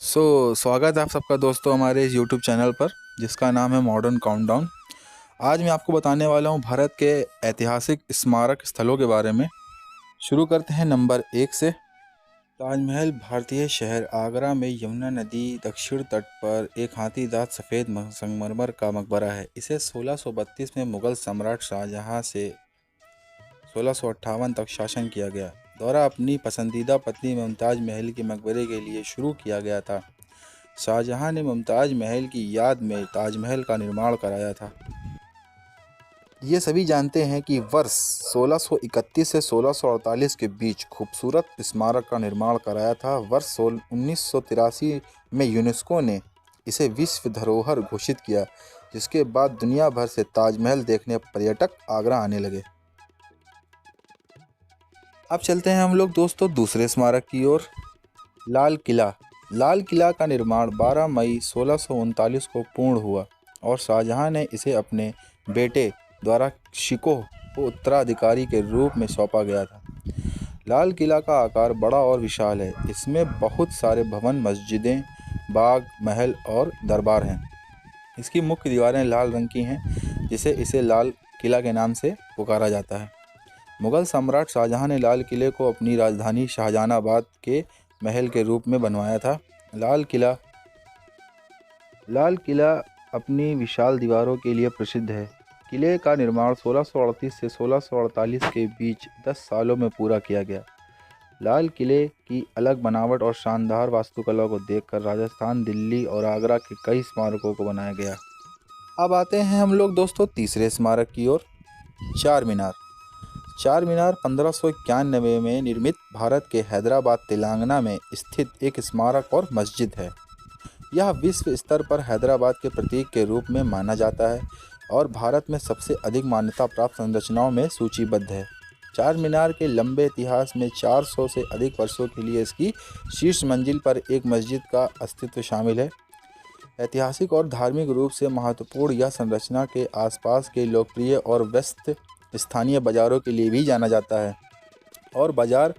स्वागत है आप सबका दोस्तों हमारे इस यूट्यूब चैनल पर जिसका नाम है मॉडर्न काउंटडाउन। आज मैं आपको बताने वाला हूं भारत के ऐतिहासिक स्मारक स्थलों के बारे में। शुरू करते हैं नंबर 1 से। ताजमहल भारतीय शहर आगरा में यमुना नदी दक्षिण तट पर एक हाथीदांत सफ़ेद संगमरमर का मकबरा है। इसे 1632 में मुगल सम्राट शाहजहां से 1658 तक शासन किया गया। दौरा अपनी पसंदीदा पत्नी मुमताज़ महल के मकबरे के लिए शुरू किया गया था। शाहजहां ने मुमताज़ महल की याद में ताजमहल का निर्माण कराया था। ये सभी जानते हैं कि वर्ष 1631 से 1648 के बीच खूबसूरत स्मारक का निर्माण कराया था। वर्ष 1983 में यूनेस्को ने इसे विश्व धरोहर घोषित किया, जिसके बाद दुनिया भर से ताजमहल देखने पर्यटक आगरा आने लगे। अब चलते हैं हम लोग दोस्तों दूसरे स्मारक की ओर। लाल किला। लाल किला का निर्माण 12 मई 1639 को पूर्ण हुआ और शाहजहां ने इसे अपने बेटे द्वारा शिकोह को उत्तराधिकारी के रूप में सौंपा गया था। लाल किला का आकार बड़ा और विशाल है। इसमें बहुत सारे भवन, मस्जिदें, बाग, महल और दरबार हैं। इसकी मुख्य दीवारें लाल रंग की हैं, जिसे इसे लाल किला के नाम से पुकारा जाता है। मुगल सम्राट शाहजहां ने लाल किले को अपनी राजधानी शाहजहानाबाद के महल के रूप में बनवाया था। लाल किला अपनी विशाल दीवारों के लिए प्रसिद्ध है। किले का निर्माण 1638 से 1648 के बीच 10 सालों में पूरा किया गया। लाल किले की अलग बनावट और शानदार वास्तुकला को देखकर राजस्थान, दिल्ली और आगरा के कई स्मारकों को बनाया गया। अब आते हैं हम लोग दोस्तों तीसरे स्मारक की ओर। चार मीनार। चार मीनार 1591 में निर्मित भारत के हैदराबाद, तेलंगाना में स्थित एक स्मारक और मस्जिद है। यह विश्व स्तर पर हैदराबाद के प्रतीक के रूप में माना जाता है और भारत में सबसे अधिक मान्यता प्राप्त संरचनाओं में सूचीबद्ध है। चार मीनार के लंबे इतिहास में 400 से अधिक वर्षों के लिए इसकी शीर्ष मंजिल पर एक मस्जिद का अस्तित्व शामिल है। ऐतिहासिक और धार्मिक रूप से महत्वपूर्ण यह संरचना के आसपास के लोकप्रिय और व्यस्त स्थानीय बाज़ारों के लिए भी जाना जाता है और बाज़ार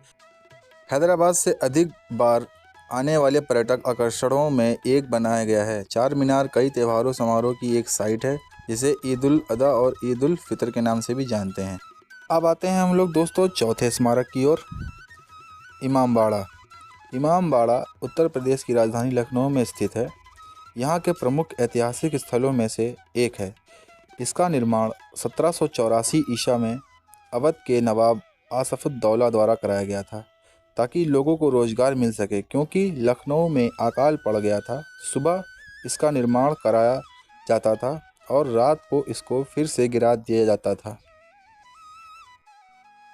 हैदराबाद से अधिक बार आने वाले पर्यटक आकर्षणों में एक बनाया गया है। चार मीनार कई त्योहारों समारोह की एक साइट है, जिसे ईद उल अदा और ईद उल फितर के नाम से भी जानते हैं। अब आते हैं हम लोग दोस्तों चौथे स्मारक की ओर। इमामबाड़ा। इमामबाड़ा उत्तर प्रदेश की राजधानी लखनऊ में स्थित है। यहाँ के प्रमुख ऐतिहासिक स्थलों में से एक है। इसका निर्माण 1784 ईसा में अवध के नवाब आसफुद्दौला द्वारा कराया गया था, ताकि लोगों को रोज़गार मिल सके, क्योंकि लखनऊ में अकाल पड़ गया था। सुबह इसका निर्माण कराया जाता था और रात को इसको फिर से गिरा दिया जाता था।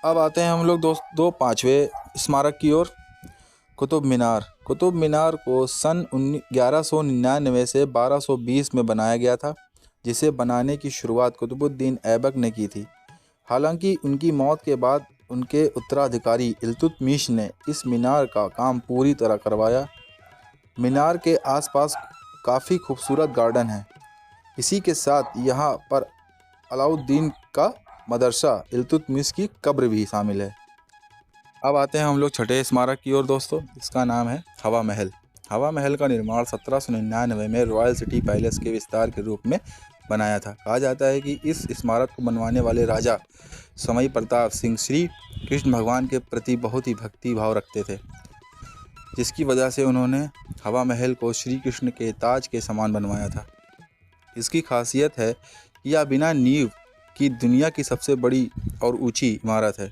अब आते हैं हम लोग दोस्तों पाँचवें स्मारक की ओर। कुतुब मीनार। कुतुब मीनार को सन 1199 से 1220 में बनाया गया था, जिसे बनाने की शुरुआत कुतुबुद्दीन ऐबक ने की थी। हालांकि उनकी मौत के बाद उनके उत्तराधिकारी इल्तुतमिश ने इस मीनार का काम पूरी तरह करवाया। मीनार के आसपास काफ़ी खूबसूरत गार्डन है। इसी के साथ यहाँ पर अलाउद्दीन का मदरसा, इल्तुतमिश की कब्र भी शामिल है। अब आते हैं हम लोग छठे स्मारक की ओर दोस्तों। इसका नाम है हवा महल। हवा महल का निर्माण 1799 में रॉयल सिटी पैलेस के विस्तार के रूप में बनाया था। कहा जाता है कि इस स्मारक को बनवाने वाले राजा समय प्रताप सिंह श्री कृष्ण भगवान के प्रति बहुत ही भक्ति भाव रखते थे, जिसकी वजह से उन्होंने हवा महल को श्री कृष्ण के ताज के समान बनवाया था। इसकी खासियत है कि यह बिना नींव की दुनिया की सबसे बड़ी और ऊंची इमारत है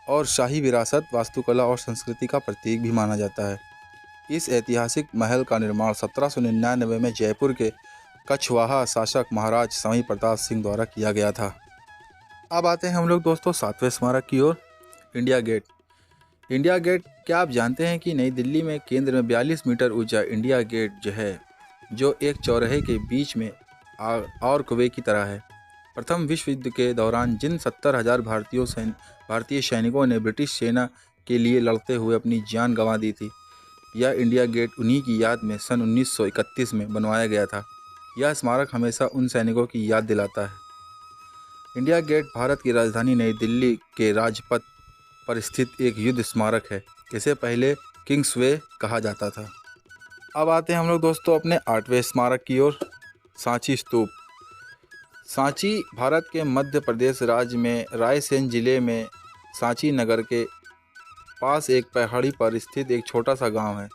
और शाही विरासत, वास्तुकला और संस्कृति का प्रतीक भी माना जाता है। इस ऐतिहासिक महल का निर्माण 1799 में जयपुर के कछवाहा शासक महाराज समय प्रताप सिंह द्वारा किया गया था। अब आते हैं हम लोग दोस्तों सातवें स्मारक की ओर। India Gate. इंडिया गेट, क्या आप जानते हैं कि नई दिल्ली में केंद्र में 42 मीटर ऊंचा इंडिया गेट जो एक चौराहे के बीच में और कुएं की तरह है। प्रथम विश्व युद्ध के दौरान जिन 70,000 भारतीय सैनिकों ने ब्रिटिश सेना के लिए लड़ते हुए अपनी जान गंवा दी थी, यह इंडिया गेट उन्हीं की याद में सन 1931 में बनवाया गया था। यह स्मारक हमेशा उन सैनिकों की याद दिलाता है। इंडिया गेट भारत की राजधानी नई दिल्ली के राजपथ पर स्थित एक युद्ध स्मारक है। इसे पहले किंग्सवे कहा जाता था। अब आते हैं हम लोग दोस्तों अपने 8वें स्मारक की ओर, सांची स्तूप। सांची भारत के मध्य प्रदेश राज्य में रायसेन जिले में सांची नगर के पास एक पहाड़ी पर स्थित एक छोटा सा गांव है।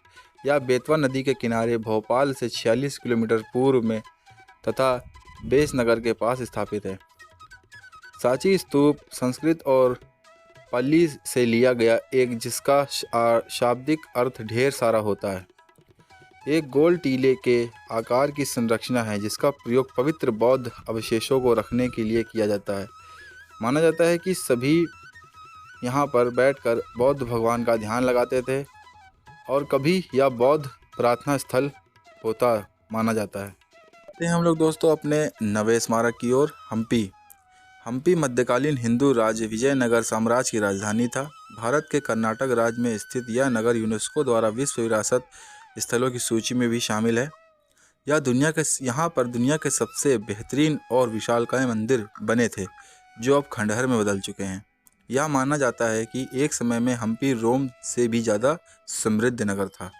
यह बेतवा नदी के किनारे भोपाल से 46 किलोमीटर पूर्व में तथा बेस नगर के पास स्थापित है। सांची स्तूप संस्कृत और पाली से लिया गया एक जिसका शाब्दिक अर्थ ढेर सारा होता है। एक गोल टीले के आकार की संरचना है जिसका प्रयोग पवित्र बौद्ध अवशेषों को रखने के लिए किया जाता है। माना जाता है कि सभी यहाँ पर बैठकर बौद्ध भगवान का ध्यान लगाते थे और कभी यह बौद्ध प्रार्थना स्थल होता माना जाता है। आते हैं हम लोग दोस्तों अपने 9वें स्मारक की ओर, हम्पी। हम्पी मध्यकालीन हिंदू राज्य विजयनगर साम्राज्य की राजधानी था। भारत के कर्नाटक राज्य में स्थित यह नगर यूनेस्को द्वारा विश्व विरासत स्थलों की सूची में भी शामिल है। यहाँ पर दुनिया के सबसे बेहतरीन और विशालकाय मंदिर बने थे जो अब खंडहर में बदल चुके हैं। यह माना जाता है कि एक समय में हम्पी रोम से भी ज़्यादा समृद्ध नगर था।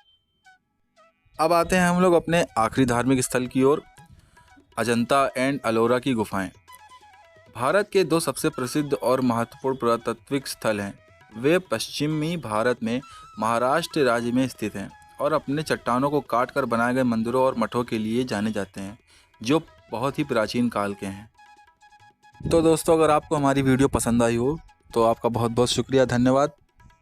अब आते हैं हम लोग अपने आखिरी धार्मिक स्थल की ओर, अजंता एंड अलोरा की गुफाएं। भारत के 2 सबसे प्रसिद्ध और महत्वपूर्ण पुरातात्विक स्थल हैं। वे पश्चिमी भारत में महाराष्ट्र राज्य में स्थित हैं और अपने चट्टानों को काटकर बनाए गए मंदिरों और मठों के लिए जाने जाते हैं जो बहुत ही प्राचीन काल के हैं। तो दोस्तों, अगर आपको हमारी वीडियो पसंद आई हो तो आपका बहुत बहुत शुक्रिया, धन्यवाद।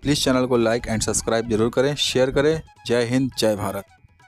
प्लीज़ चैनल को लाइक एंड सब्सक्राइब जरूर करें, शेयर करें। जय हिंद, जय भारत।